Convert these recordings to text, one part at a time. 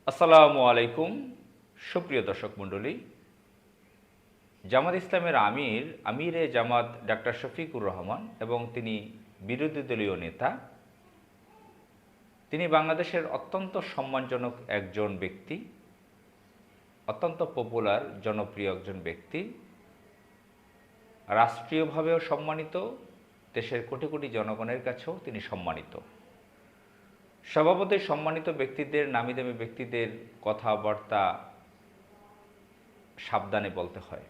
আসসালামু আলাইকুম। সুপ্রিয় দর্শক মণ্ডলী, জামাত ইসলামের আমিরে জামাত ডাক্তার শফিকুর রহমান এবং তিনি বিরোধী দলীয় নেতা। তিনি বাংলাদেশের অত্যন্ত সম্মানজনক একজন ব্যক্তি, অত্যন্ত পপুলার, জনপ্রিয় একজন ব্যক্তি, রাষ্ট্রীয়ভাবেও সম্মানিত, দেশের কোটি কোটি জনগণের কাছেও তিনি সম্মানিত। স্বভাবতই সম্মানিত ব্যক্তিদের, নামিদামি ব্যক্তিদের কথাবার্তা সাবধানে বলতে হয়।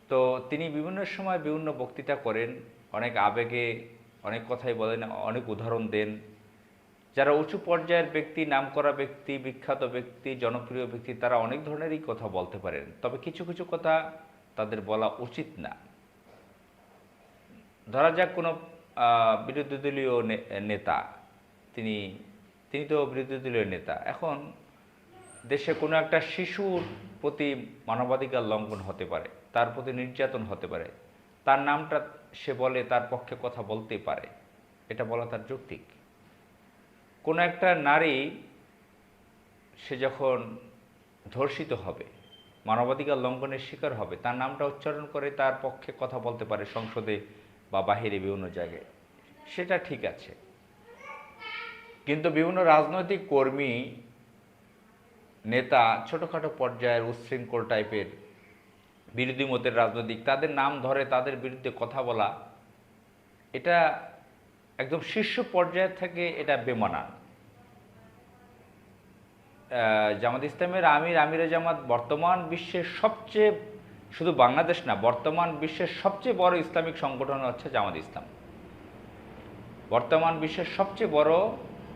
তো তিনি বিভিন্ন সময় বিভিন্ন বক্তৃতা করেন, অনেক আবেগে অনেক কথাই বলেন, অনেক উদাহরণ দেন। যারা উঁচু পর্যায়ের ব্যক্তি, নামকরা ব্যক্তি, বিখ্যাত ব্যক্তি, জনপ্রিয় ব্যক্তি, তারা অনেক ধরনেরই কথা বলতে পারেন, তবে কিছু কিছু কথা তাদের বলা উচিত না। ধরা যাক কোনো বিরোধী দলীয় নেতা, তিনি তিনি তো বিরোধী দলীয় নেতা। এখন দেশে কোনো একটা শিশুর প্রতি মানবাধিকার লঙ্ঘন হতে পারে, তার প্রতি নির্যাতন হতে পারে, তার নামটা সে বলে, তার পক্ষে কথা বলতে পারে, এটা বলা তার যৌক্তিক। কোনো একটা নারী, সে যখন ধর্ষিত হবে, মানবাধিকার লঙ্ঘনের শিকার হবে, তার নামটা উচ্চারণ করে তার পক্ষে কথা বলতে পারে সংসদে বা বাহিরে বিভিন্ন জায়গায়, সেটা ঠিক আছে। কিন্তু বিভিন্ন রাজনৈতিক কর্মী, নেতা, ছোটোখাটো পর্যায়ের উচ্ছৃঙ্খল টাইপের বিরোধী মতের রাজনৈতিক, তাদের নাম ধরে তাদের বিরুদ্ধে কথা বলা, এটা একদম শীর্ষ পর্যায়ের থেকে এটা বেমানান। জামাত ইসলামের আমিরে জামাত বর্তমান বিশ্বের সবচেয়ে, শুধু বাংলাদেশ না, বর্তমান বিশ্বের সবচেয়ে বড় ইসলামিক সংগঠন হচ্ছে জামাত ইসলাম। বর্তমান বিশ্বের সবচেয়ে বড়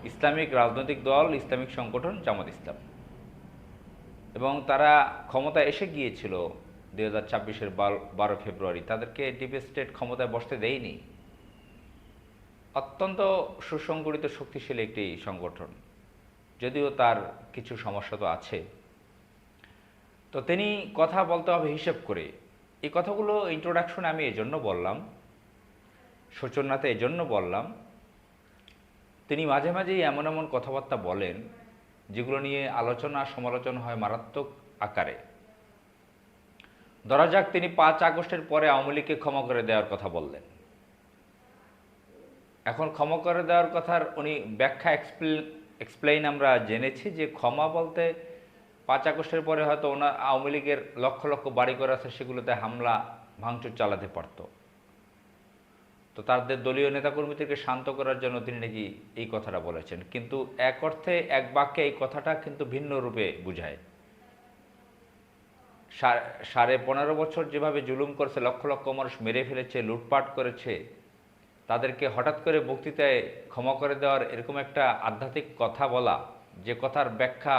ইসলামিক রাজনৈতিক দল, ইসলামিক সংগঠন জামাত ইসলাম। এবং তারা ক্ষমতা এসে গিয়েছিল 2024-এর 12 ফেব্রুয়ারি। তাদেরকে ডিপ স্টেট ক্ষমতায় বসতে দেয়নি। অত্যন্ত সুসংগঠিত, শক্তিশালী একটি সংগঠন, যদিও তার কিছু সমস্যা তো আছে। তো তিনি কথা বলতে হবে হিসেব করে। এই কথাগুলো ইন্ট্রোডাকশনে আমি এজন্য বললাম, সূচনাতে এজন্য বললাম, তিনি মাঝে মাঝেই এমন এমন কথাবার্তা বলেন যেগুলো নিয়ে আলোচনা সমালোচনা হয় মারাত্মক আকারে। ধরা যাক তিনি 5 আগস্টের পরে আওয়ামী লীগকে ক্ষমা করে দেওয়ার কথা বললেন। এখন ক্ষমা করে দেওয়ার কথার উনি ব্যাখ্যা এক্সপ্লেইন আমরা জেনেছি যে ক্ষমা বলতে 5 আগস্টের পরে হয়তো ওনার আওয়ামী লীগের লক্ষ লক্ষ বাড়িঘর আছে, সেগুলোতে হামলা ভাঙচুর চালাতে পারত। তো তাদের দলীয় নেতাকর্মীদেরকে শান্ত করার জন্য তিনি নাকি এই কথাটা বলেছেন, কিন্তু এক অর্থে এক বাক্যে এই কথাটা কিন্তু ভিন্ন রূপে বুঝায়। 15.5 বছর যেভাবে জুলুম করেছে, লক্ষ লক্ষ মানুষ মেরে ফেলেছে, লুটপাট করেছে, তাদেরকে হঠাৎ করে বক্তৃতায় ক্ষমা করে দেওয়ার এরকম একটা আধ্যাত্মিক কথা বলা, যে কথার ব্যাখ্যা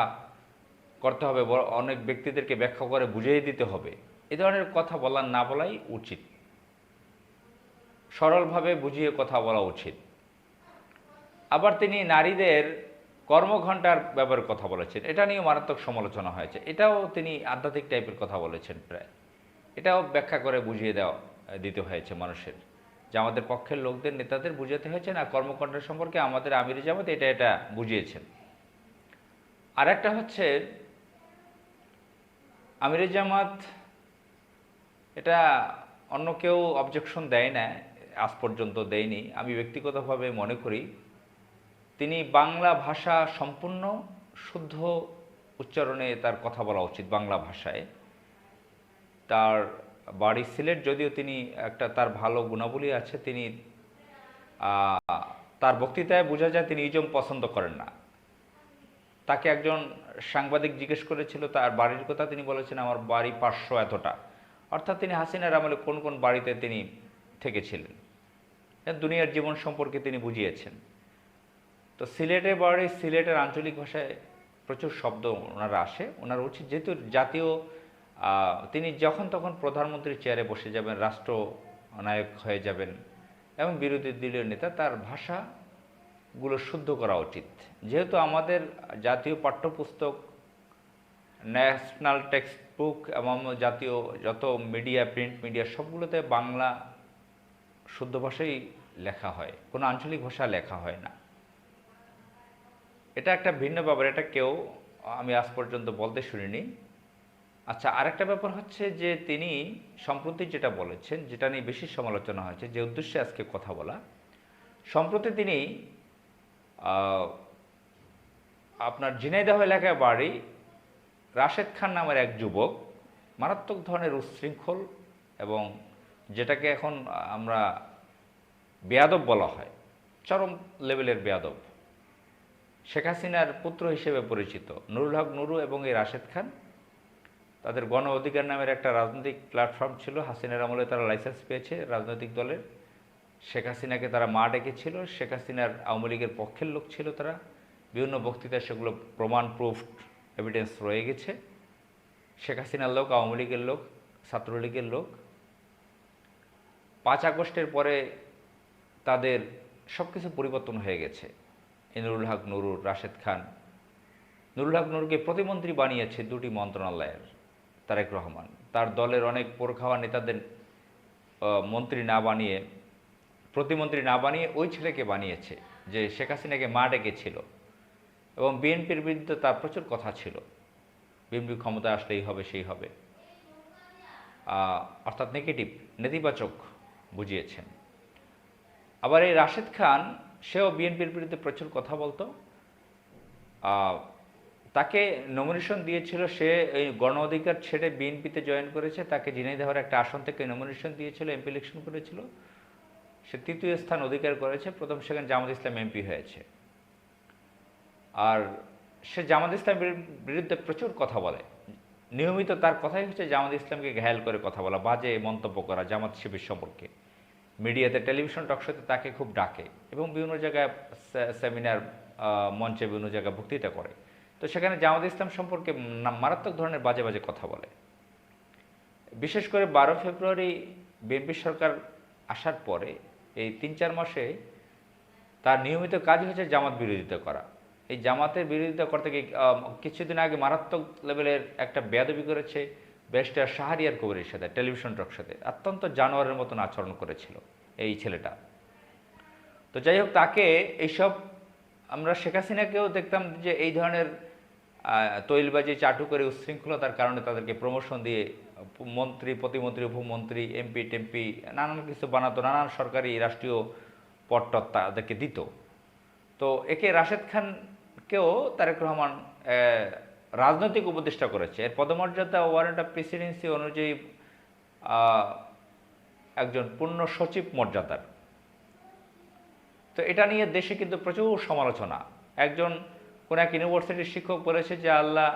করতে হবে, অনেক ব্যক্তিদেরকে ব্যাখ্যা করে বুঝিয়ে দিতে হবে, এ ধরনের কথা বলা না বলাই উচিত। সরলভাবে বুঝিয়ে কথা বলা উচিত। আবার তিনি নারীদের কর্মঘণ্টার ব্যাপারে কথা বলেছেন, এটা নিয়েও মারাত্মক সমালোচনা হয়েছে। এটাও তিনি আধ্যাত্মিক টাইপের কথা বলেছেন প্রায়, এটাও ব্যাখ্যা করে বুঝিয়ে দিতে হয়েছে মানুষের, যে আমাদের পক্ষের লোকদের, নেতাদের বুঝাতে হয়েছে না কর্মকাণ্ড সম্পর্কে আমাদের আমিরে জামাত এটা বুঝিয়েছেন। আর একটা হচ্ছে আমিরে জামাত, এটা অন্য কেউ অবজেকশন দেয় না, আজ পর্যন্ত দেয়নি। আমি ব্যক্তিগতভাবে মনে করি তিনি বাংলা ভাষা সম্পূর্ণ শুদ্ধ উচ্চারণে তার কথা বলা উচিত, বাংলা ভাষায়। তার বাড়ি সিলেট, যদিও তিনি তার ভালো গুণাবলী আছে, তিনি তার বক্তৃতায় বোঝা যায় তিনি ইজম পছন্দ করেন না। তাকে একজন সাংবাদিক জিজ্ঞেস করেছিল তার বাড়ির কথা, তিনি বলেছেন আমার বাড়ি 500 এতটা, অর্থাৎ তিনি হাসিনার আমলে কোন কোন বাড়িতে তিনি থেকেছিলেন, দুনিয়ার জীবন সম্পর্কে তিনি বুঝিয়েছেন। তো সিলেটে বাড়ি, সিলেটের আঞ্চলিক ভাষায় প্রচুর শব্দ ওনারা আসে। ওনার উচিত, যেহেতু জাতীয়, তিনি যখন তখন প্রধানমন্ত্রীর চেয়ারে বসে যাবেন, রাষ্ট্র নায়ক হয়ে যাবেন এবং বিরোধী দলীয় নেতা, তার ভাষাগুলো শুদ্ধ করা উচিত। যেহেতু আমাদের জাতীয় পাঠ্যপুস্তক, ন্যাশনাল টেক্সট বুক এবং জাতীয় যত মিডিয়া, প্রিন্ট মিডিয়া, সবগুলোতে বাংলা শুদ্ধ ভাষাই লেখা হয়, কোনো আঞ্চলিক ভাষা লেখা হয় না। এটা একটা ভিন্ন ব্যাপার, এটা কেউ আমি আজ পর্যন্ত বলতে শুনিনি। আচ্ছা, আরেকটা ব্যাপার হচ্ছে যে তিনি সম্প্রতি যেটা বলেছেন, যেটা নিয়ে বেশি সমালোচনা হয়েছে, যে উদ্দেশ্যে আজকে কথা বলা, সম্প্রতি তিনি আহ, আপনার ঝিনাইদহ এলাকায় বাড়ি, রাশেদ খান নামের এক যুবক মারাত্মক ধরনের উচ্ছৃঙ্খল এবং যেটাকে এখন আমরা বেয়াদব বলা হয়, চরম লেভেলের বেয়াদব, শেখ হাসিনার পুত্র হিসেবে পরিচিত নুরুল হক নুরু এবং এই রাশেদ খান, তাদের গণ অধিকার নামের একটা রাজনৈতিক প্ল্যাটফর্ম ছিল। হাসিনার আমলে তারা লাইসেন্স পেয়েছে রাজনৈতিক দলের। শেখ হাসিনাকে তারা মা ডেকেছিল, শেখ হাসিনার আওয়ামী লীগের পক্ষের লোক ছিল তারা। বিভিন্ন বক্তৃতায় সেগুলো প্রমাণ, প্রুফ, এভিডেন্স রয়ে গেছে। শেখ হাসিনার লোক, আওয়ামী লীগের লোক, ছাত্রলীগের লোক। 5 আগস্টের পরে তাদের সব কিছু পরিবর্তন হয়ে গেছে। নুরুল হক নুরুর, রাশেদ খান, নুরুল হক নুরুকে প্রতিমন্ত্রী বানিয়েছে 2টি মন্ত্রণালয়ের তারেক রহমান। তার দলের অনেক পোরখাওয়া নেতাদের মন্ত্রী না বানিয়ে, প্রতিমন্ত্রী না বানিয়ে ওই ছেলেকে বানিয়েছে যে শেখ হাসিনাকে মা ডেকেছিল। এবং বিএনপির বিরুদ্ধে তার প্রচুর কথা ছিল, বিএনপি ক্ষমতায় আসলে এই হবে সেই হবে, অর্থাৎ নেগেটিভ, নেতিবাচক বুঝিয়েছেন। আবার এই রাশেদ খান, সেও বিএনপির বিরুদ্ধে প্রচুর কথা বলতো। তাকে নমিনেশন দিয়েছিল, সে এই গণ অধিকার ছেড়ে বিএনপিতে জয়েন করেছে, তাকে ঝিনাইদহের একটা আসন থেকে নমিনেশন দিয়েছিল, এমপি ইলেকশন করেছিল, সে 3য় স্থান অধিকার করেছে, প্রথম সেখানে জামাত ইসলাম এমপি হয়েছে। আর সে জামাত ইসলামের বিরুদ্ধে প্রচুর কথা বলে, নিয়মিত তার কথাই হচ্ছে জামাত ইসলামকে ঘায়াল করে কথা বলা, বাজে মন্তব্য করা জামাত শিবির সম্পর্কে। মিডিয়াতে, টেলিভিশন টকশোতে তাকে খুব ডাকে এবং বিভিন্ন জায়গায় সেমিনার মঞ্চে বিভিন্ন জায়গায় বক্তৃতা করে। তো সেখানে জামাত ইসলাম সম্পর্কে মারাত্মক ধরনের বাজে বাজে কথা বলে। বিশেষ করে 12 ফেব্রুয়ারি বিএনপি সরকার আসার পরে এই 3-4 মাসে তার নিয়মিত কাজ হচ্ছে জামাত বিরোধিতা করা। এই জামাতের বিরোধিতা করতে গিয়ে কিছুদিন আগে মারাত্মক লেভেলের একটা বেয়াদবি করেছে ব্যারিস্টার শাহরিয়ার কবিরের সাথে, টেলিভিশন টক সাথে অত্যন্ত জানোয়ারের মতন আচরণ করেছিল এই ছেলেটা। তো যাই হোক, তাকে এইসব, আমরা শেখ হাসিনাকেও দেখতাম যে এই ধরনের তৈলবাজি, চাটু করে উচ্ছৃঙ্খলতার কারণে তাদেরকে প্রমোশন দিয়ে মন্ত্রী, প্রতিমন্ত্রী, উপমন্ত্রী, এমপি টেমপি নানান কিছু বানাতো, নানান সরকারি রাষ্ট্রীয় পদটদ তাদেরকে দিত। তো একে রাশেদ খানকেও তারেক রহমান রাজনৈতিক উপদেষ্টা করেছে। এর পদমর্যাদা ওয়ারেন্ট অফ প্রেসিডেন্সি অনুযায়ী একজন পূর্ণ সচিব মর্যাদার। তো এটা নিয়ে দেশে কিন্তু প্রচুর সমালোচনা। একজন কোন এক ইউনিভার্সিটির শিক্ষক বলেছে যে আল্লাহ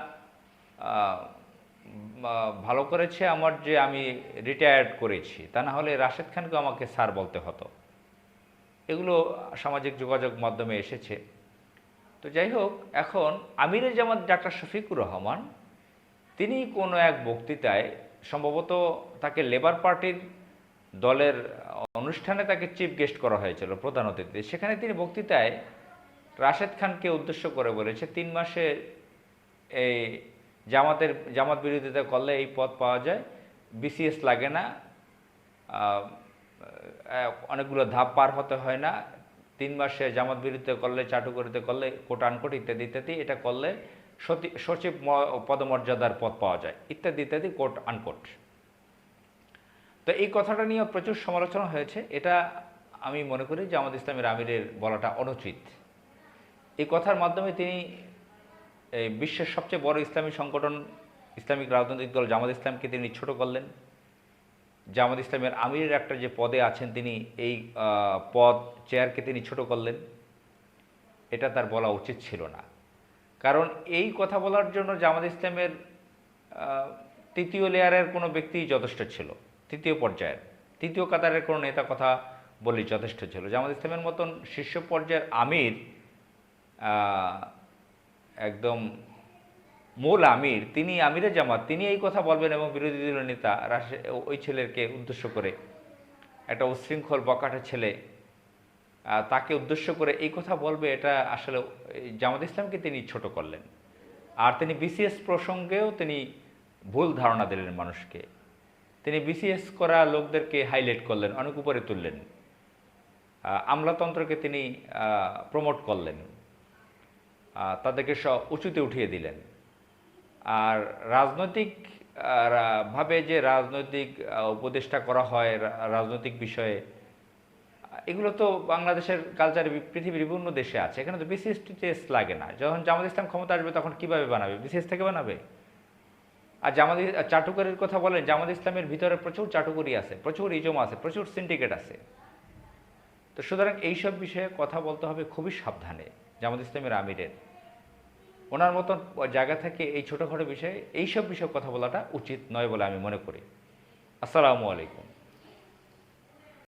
ভালো করেছে আমার যে আমি রিটায়ার্ড করেছি, তা না হলে রাশেদ খানকে আমাকে স্যার বলতে হতো। এগুলো সামাজিক যোগাযোগ মাধ্যমে এসেছে। তো যাই হোক, এখন আমিরে জামাত ডাক্তার শফিকুর রহমান, তিনি কোনো এক বক্তৃতায়, সম্ভবত তাকে লেবার পার্টির দলের অনুষ্ঠানে তাকে চিফ গেস্ট করা হয়েছিল, প্রধান অতিথি। সেখানে তিনি বক্তৃতায় রাশেদ খানকে উদ্দেশ্য করে বলেছে 3 মাসে এই জামাত বিরোধিতা করলে এই পদ পাওয়া যায়, বিসিএস লাগে না, অনেকগুলো ধাপ পার হতে হয় না, 3 মাসে জামাত বিরোধিতা করলে, চাটুকরিতে করলে, কোট আনকোট ইত্যাদি ইত্যাদি, এটা করলে সচিব পদমর্যাদার পদ পাওয়া যায়, ইত্যাদি ইত্যাদি, কোট আনকোট। তো এই কথাটা নিয়ে প্রচুর সমালোচনা হয়েছে। এটা আমি মনে করি জামাত ইসলামের আমিরের বলাটা অনুচিত। এই কথার মাধ্যমে তিনি এই বিশ্বের সবচেয়ে বড় ইসলামী সংগঠন, ইসলামিক রাজনৈতিক দল জামাত ইসলামকে তিনি ছোট করলেন। জামাত ইসলামের আমিরের একটা যে পদে আছেন তিনি, এই পদ, চেয়ারকে তিনি ছোট করলেন। এটা তার বলা উচিত ছিল না। কারণ এই কথা বলার জন্য জামাত ইসলামের 3য় লেয়ারের কোনো ব্যক্তিই যথেষ্ট ছিল, 3য় পর্যায়ের, 3য় কাতারের কোনো নেতা কথা বলেই যথেষ্ট ছিল। জামাত ইসলামের মতন শীর্ষ পর্যায়ের আমির, একদম মূল আমির, তিনি আমিরে জামাত, তিনি এই কথা বলবেন এবং বিরোধী দলীয় নেতা ওই ছেলেকে উদ্দেশ্য করে, একটা উচ্ছৃঙ্খল বকাটে ছেলে, তাকে উদ্দেশ্য করে এই কথা বলবে, এটা আসলে জামাত ইসলামকে তিনি ছোট করলেন। আর তিনি বিসিএস প্রসঙ্গেও তিনি ভুল ধারণা দিলেন মানুষকে। তিনি বিসিএস করা লোকদেরকে হাইলাইট করলেন, অনেক উপরে তুললেন, আমলাতন্ত্রকে তিনি প্রমোট করলেন। তাদেরকে উঁচুতে উঠিয়ে দিলেন। আর রাজনৈতিক ভাবে যে রাজনৈতিক উপদেষ্টা করা হয় রাজনৈতিক বিষয়ে, এগুলো তো বাংলাদেশের কালচারে পৃথিবীর বিভিন্ন দেশে আছে, এখানে তো বিসিএস টিসিএস লাগে না। যখন জামাত ইসলাম ক্ষমতা আসবে তখন কিভাবে বানাবে, বিসিএস থেকে বানাবে? আর জামাত চাটুকারির কথা বলেন, জামাত ইসলামের ভিতরে প্রচুর চাটুকারি আছে, প্রচুর ইজম আছে, প্রচুর সিন্ডিকেট আছে। তো সুতরাং এইসব বিষয়ে কথা বলতে হবে খুবই সাবধানে জামাত ইসলামের আমিরের। ওনার মতন জায়গা থেকে এই ছোটোখাটো বিষয়ে এইসব বিষয়ে কথা বলাটা উচিত নয় বলে আমি মনে করি। আসসালামু আলাইকুম।